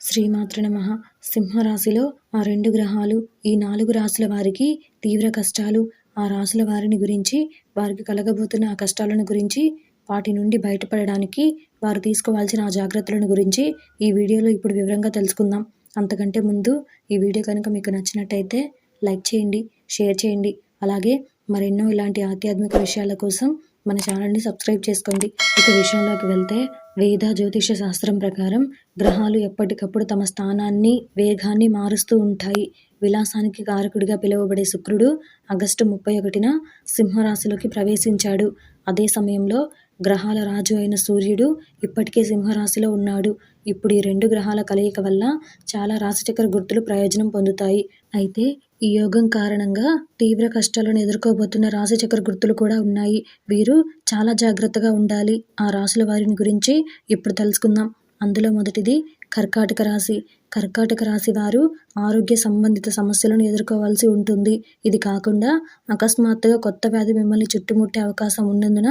శ్రీమాత్రే నమః. సింహరాశిలో ఆ 2 గ్రహాలు, ఈ 4 రాశుల వారికి తీవ్ర కష్టాలు, ఆ రాశుల వారిని గురించి, వారికి కలగబోతున్న ఆ కష్టాలను గురించి, వాటి నుండి బయటపడడానికి వారు తీసుకోవాల్సిన ఆ జాగ్రత్తలను గురించి ఈ వీడియోలో ఇప్పుడు వివరంగా తెలుసుకుందాం. అంతకంటే ముందు ఈ వీడియో కనుక మీకు నచ్చినట్టయితే లైక్ చేయండి, షేర్ చేయండి. అలాగే మరెన్నో ఇలాంటి ఆధ్యాత్మిక విషయాల కోసం మన ఛానల్ని సబ్స్క్రైబ్ చేసుకోండి. ఇక విషయంలోకి వెళ్తే, వేద జ్యోతిష శాస్త్రం ప్రకారం గ్రహాలు ఎప్పటికప్పుడు తమ స్థానాన్ని, వేగాన్ని మారుస్తూ ఉంటాయి. విలాసానికి కారకుడిగా పిలువబడే శుక్రుడు ఆగస్టు 31న సింహరాశిలోకి ప్రవేశించాడు. అదే సమయంలో గ్రహాల రాజు అయిన సూర్యుడు ఇప్పటికే సింహరాశిలో ఉన్నాడు. ఇప్పుడు ఈ 2 గ్రహాల కలయిక వల్ల చాలా రాశిచక్ర గుర్తులు ప్రయోజనం పొందుతాయి. అయితే ఈ యోగం కారణంగా తీవ్ర కష్టాలను ఎదుర్కోబోతున్న రాశిచక్ర గుర్తులు కూడా ఉన్నాయి. వీరు చాలా జాగ్రత్తగా ఉండాలి. ఆ రాశుల వారిని గురించి ఇప్పుడు తెలుసుకుందాం. అందులో మొదటిది కర్కాటక రాశి. కర్కాటక రాశి వారు ఆరోగ్య సంబంధిత సమస్యలను ఎదుర్కోవాల్సి ఉంటుంది. ఇది కాకుండా అకస్మాత్తుగా కొత్త వ్యాధి మిమ్మల్ని చుట్టుముట్టే అవకాశం ఉన్నందున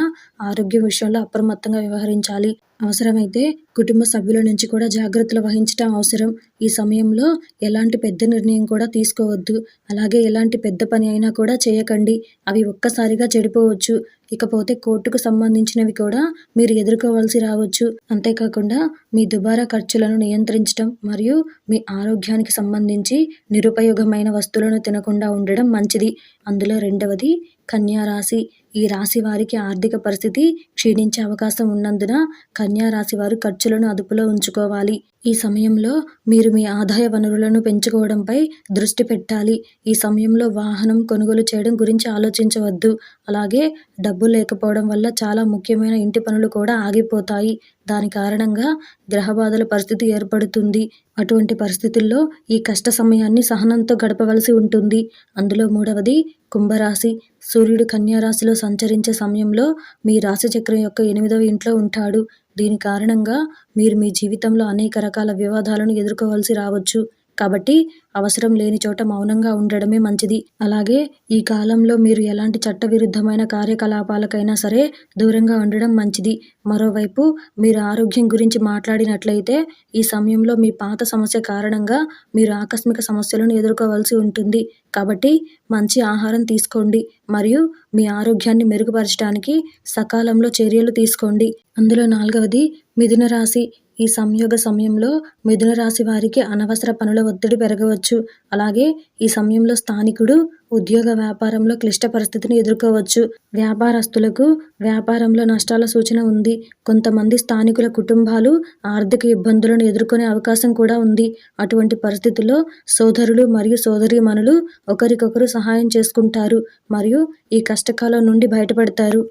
ఆరోగ్యం విషయంలో అప్రమత్తంగా వ్యవహరించాలి. అవసరమైతే కుటుంబ సభ్యుల నుంచి కూడా జాగ్రత్తలు వహించడం అవసరం. ఈ సమయంలో ఎలాంటి పెద్ద నిర్ణయం కూడా తీసుకోవద్దు. అలాగే ఎలాంటి పెద్ద పని అయినా కూడా చేయకండి. అవి ఒక్కసారిగా చెడిపోవచ్చు. ఇకపోతే కోర్టుకు సంబంధించినవి కూడా మీరు ఎదుర్కోవాల్సి రావచ్చు. అంతేకాకుండా మీ దుబారా ఖర్చులను నియంత్రించడం మరియు మీ ఆరోగ్యానికి సంబంధించి నిరుపయోగమైన వస్తువులను తినకుండా ఉండడం మంచిది. అందులో రెండవది కన్యా రాశి. ఈ రాశి వారికి ఆర్థిక పరిస్థితి క్షీణించే అవకాశం ఉన్నందున కన్యా రాశి వారు ఖర్చులను అదుపులో ఉంచుకోవాలి. ఈ సమయంలో మీరు మీ ఆదాయ వనరులను పెంచుకోవడంపై దృష్టి పెట్టాలి. ఈ సమయంలో వాహనం కొనుగోలు చేయడం గురించి ఆలోచించవద్దు. అలాగే డబ్బు లేకపోవడం వల్ల చాలా ముఖ్యమైన ఇంటి పనులు కూడా ఆగిపోతాయి. దాని కారణంగా గ్రహబాధల పరిస్థితి ఏర్పడుతుంది. అటువంటి పరిస్థితుల్లో ఈ కష్ట సమయాన్ని సహనంతో గడపవలసి ఉంటుంది. అందులో మూడవది కుంభరాశి. సూర్యుడు కన్యా రాశిలో సంచరించే సమయంలో మీ రాశి చక్రం యొక్క 8వ ఇంట్లో ఉంటాడు. దీని కారణంగా మీరు మీ జీవితంలో అనేక రకాల వివాదాలను ఎదుర్కోవాల్సి రావచ్చు. కాబట్టి అవసరం లేని చోట మౌనంగా ఉండడమే మంచిది. అలాగే ఈ కాలంలో మీరు ఎలాంటి చట్టవిరుద్ధమైన కార్యకలాపాలకైనా సరే దూరంగా ఉండడం మంచిది. మరోవైపు మీరు ఆరోగ్యం గురించి మాట్లాడినట్లయితే ఈ సమయంలో మీ పాత సమస్య కారణంగా మీరు ఆకస్మిక సమస్యలను ఎదుర్కోవాల్సి ఉంటుంది. కాబట్టి మంచి ఆహారం తీసుకోండి మరియు మీ ఆరోగ్యాన్ని మెరుగుపరచడానికి సకాలంలో చర్యలు తీసుకోండి. అందులో నాలుగవది మిథున రాశి. ఈ సంయోగ సమయంలో మిథున రాశి వారికి అనవసర పనుల ఒత్తిడి పెరగవచ్చు. అలాగే ఈ సమయంలో స్థానికుడు ఉద్యోగ వ్యాపారంలో క్లిష్ట పరిస్థితిని ఎదుర్కోవచ్చు. వ్యాపారస్తులకు వ్యాపారంలో నష్టాల సూచన ఉంది. కొంతమంది స్థానికుల కుటుంబాలు ఆర్థిక ఇబ్బందులను ఎదుర్కొనే అవకాశం కూడా ఉంది. అటువంటి పరిస్థితుల్లో సోదరులు మరియు సోదరీమణులు ఒకరికొకరు సహాయం చేసుకుంటారు మరియు ఈ కష్టకాలం నుండి బయటపడతారు.